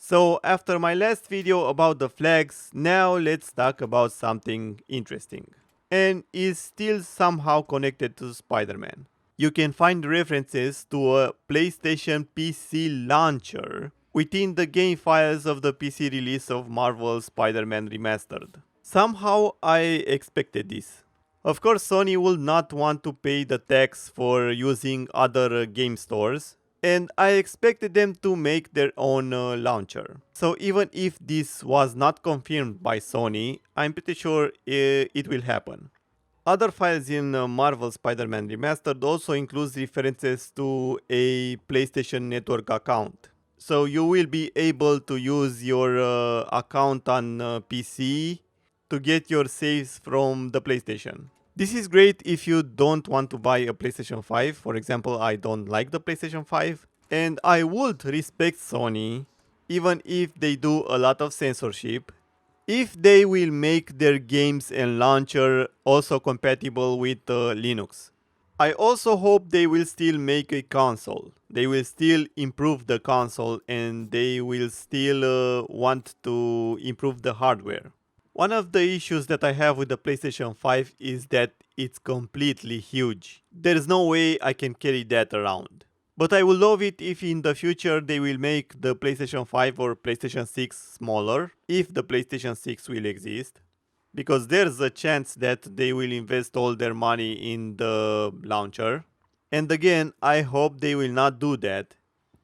So after my last video about the flags, now let's talk about something interesting. And is still somehow connected to Spider-Man. You can find references to a PlayStation PC launcher within the game files of the PC release of Marvel's Spider-Man Remastered. Somehow I expected this. Of course, Sony will not want to pay the tax for using other game stores, and I expected them to make their own launcher. So even if this was not confirmed by Sony, I'm pretty sure it will happen. Other files in Marvel Spider-Man Remastered also includes references to a PlayStation Network account. So you will be able to use your account on PC to get your saves from the PlayStation. This is great if you don't want to buy a PlayStation 5. For example, I don't like the PlayStation 5. And I would respect Sony, even if they do a lot of censorship, if they will make their games and launcher also compatible with Linux. I also hope they will still make a console. They will still improve the console and they will still want to improve the hardware. One of the issues that I have with the PlayStation 5 is that it's completely huge. There's no way I can carry that around. But I will love it if in the future they will make the PlayStation 5 or PlayStation 6 smaller, if the PlayStation 6 will exist. Because there's a chance that they will invest all their money in the launcher. And again, I hope they will not do that.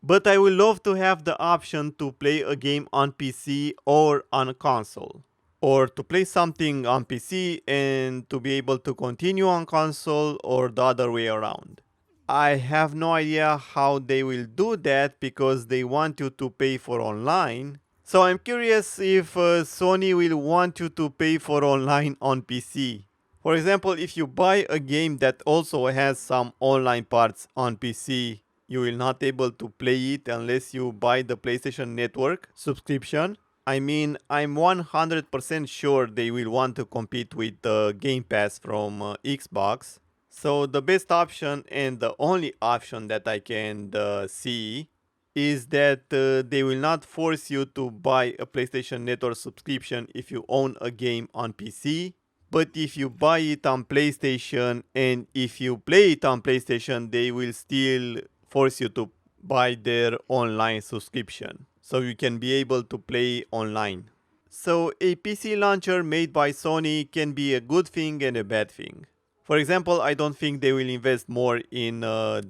But I will love to have the option to play a game on PC or on a console. Or to play something on PC and to be able to continue on console or the other way around. I have no idea how they will do that because they want you to pay for online. So I'm curious if Sony will want you to pay for online on PC. For example, if you buy a game that also has some online parts on PC, you will not able to play it unless you buy the PlayStation Network subscription. I mean, I'm 100% sure they will want to compete with the Game Pass from Xbox. So the best option and the only option that I can see is that they will not force you to buy a PlayStation Network subscription if you own a game on PC. But if you buy it on PlayStation and if you play it on PlayStation, they will still force you to buy their online subscription. So you can be able to play online. So a PC launcher made by Sony can be a good thing and a bad thing. For example, I don't think they will invest more in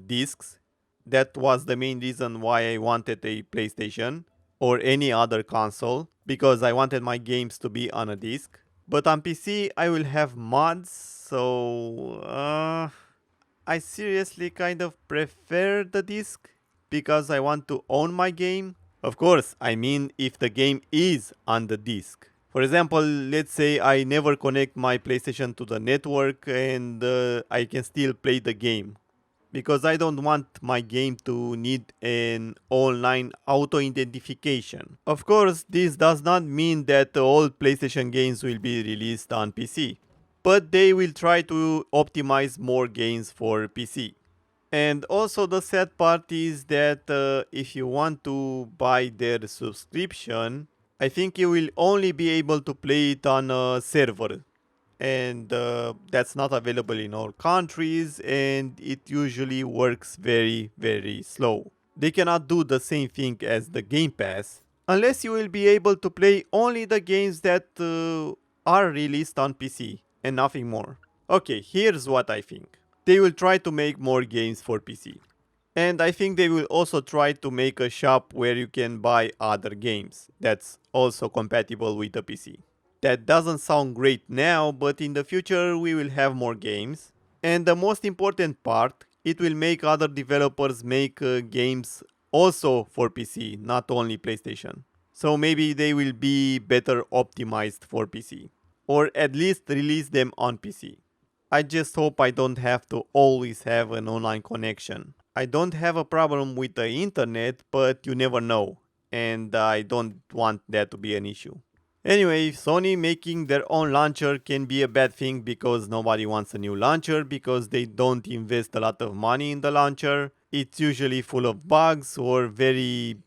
discs. That was the main reason why I wanted a PlayStation or any other console, because I wanted my games to be on a disc. But on PC, I will have mods, so I seriously kind of prefer the disc because I want to own my game. Of course, I mean if the game is on the disc. For example, let's say I never connect my PlayStation to the network and I can still play the game. Because I don't want my game to need an online auto-identification. Of course, this does not mean that all PlayStation games will be released on PC. But they will try to optimize more games for PC. And also the sad part is that if you want to buy their subscription, I think you will only be able to play it on a server. And that's not available in all countries and it usually works very slow. They cannot do the same thing as the Game Pass unless you will be able to play only the games that are released on PC and nothing more. Okay, here's what I think. They will try to make more games for PC. And I think they will also try to make a shop where you can buy other games that's also compatible with the PC. That doesn't sound great now, but in the future we will have more games. And the most important part, it will make other developers make games also for PC, not only PlayStation. So maybe they will be better optimized for PC. Or at least release them on PC. I just hope I don't have to always have an online connection. I don't have a problem with the internet, but you never know. And I don't want that to be an issue. Anyway, Sony making their own launcher can be a bad thing because nobody wants a new launcher because they don't invest a lot of money in the launcher. It's usually full of bugs or very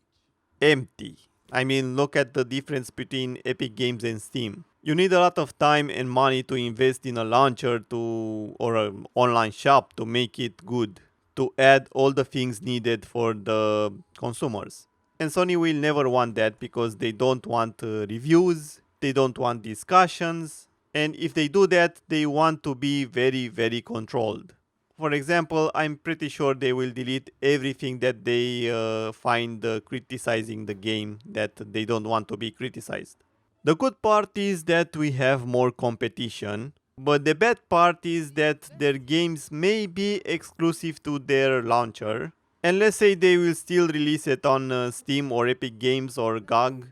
empty. I mean, look at the difference between Epic Games and Steam. You need a lot of time and money to invest in a launcher or an online shop to make it good, to add all the things needed for the consumers. And Sony will never want that because they don't want reviews, they don't want discussions, and if they do that, they want to be very, very controlled. For example, I'm pretty sure they will delete everything that they find criticizing the game that they don't want to be criticized. The good part is that we have more competition, but the bad part is that their games may be exclusive to their launcher. And let's say they will still release it on Steam or Epic Games or GOG.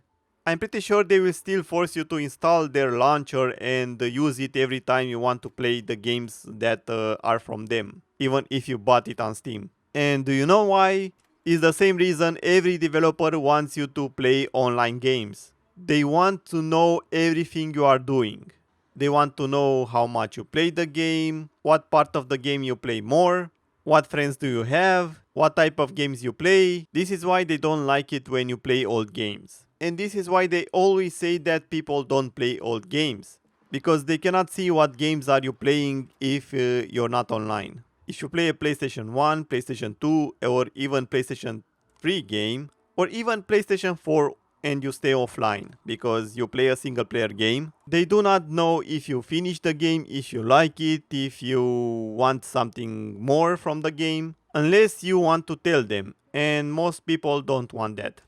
I'm pretty sure they will still force you to install their launcher and use it every time you want to play the games that are from them, even if you bought it on Steam. And do you know why? It's the same reason every developer wants you to play online games. They want to know everything you are doing. They want to know how much you play the game, what part of the game you play more, what friends do you have, what type of games you play. This is why they don't like it when you play old games. And this is why they always say that people don't play old games. Because they cannot see what games are you playing if you're not online. If you play a PlayStation 1, PlayStation 2, or even PlayStation 3 game, or even PlayStation 4 and you stay offline because you play a single player game, they do not know if you finish the game, if you like it, if you want something more from the game, unless you want to tell them, and most people don't want that.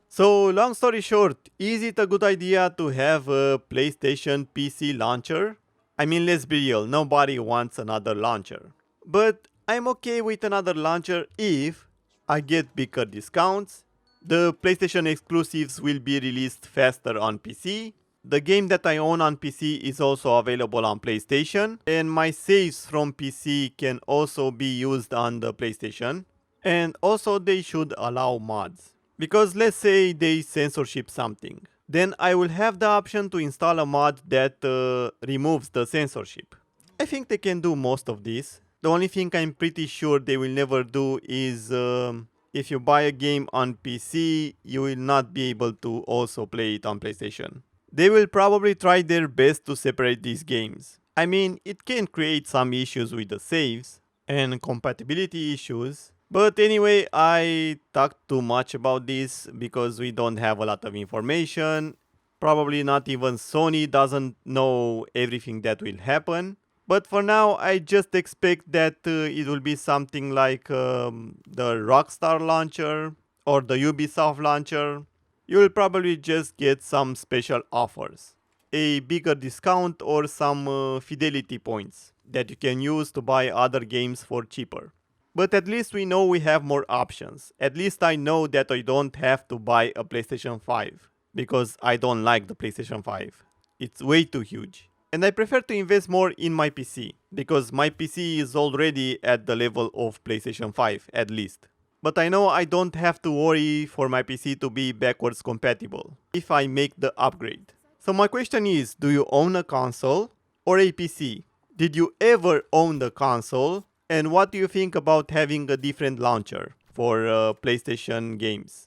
So long story short, is it a good idea to have a PlayStation PC launcher? I mean, let's be real, nobody wants another launcher. But I'm okay with another launcher if I get bigger discounts, the PlayStation exclusives will be released faster on PC, the game that I own on PC is also available on PlayStation, and my saves from PC can also be used on the PlayStation, and also they should allow mods. Because let's say they censorship something, then I will have the option to install a mod that removes the censorship. I think they can do most of this. The only thing I'm pretty sure they will never do is if you buy a game on PC, you will not be able to also play it on PlayStation. They will probably try their best to separate these games. I mean, it can create some issues with the saves and compatibility issues. But anyway, I talked too much about this because we don't have a lot of information. Probably not even Sony doesn't know everything that will happen. But for now, I just expect that it will be something like the Rockstar launcher or the Ubisoft launcher. You will probably just get some special offers, a bigger discount or some fidelity points that you can use to buy other games for cheaper. But at least we know we have more options. At least I know that I don't have to buy a PlayStation 5 because I don't like the PlayStation 5. It's way too huge. And I prefer to invest more in my PC, because my PC is already at the level of PlayStation 5 at least. But I know I don't have to worry for my PC to be backwards compatible if I make the upgrade. So my question is, do you own a console or a PC? Did you ever own the console? And what do you think about having a different launcher for PlayStation games?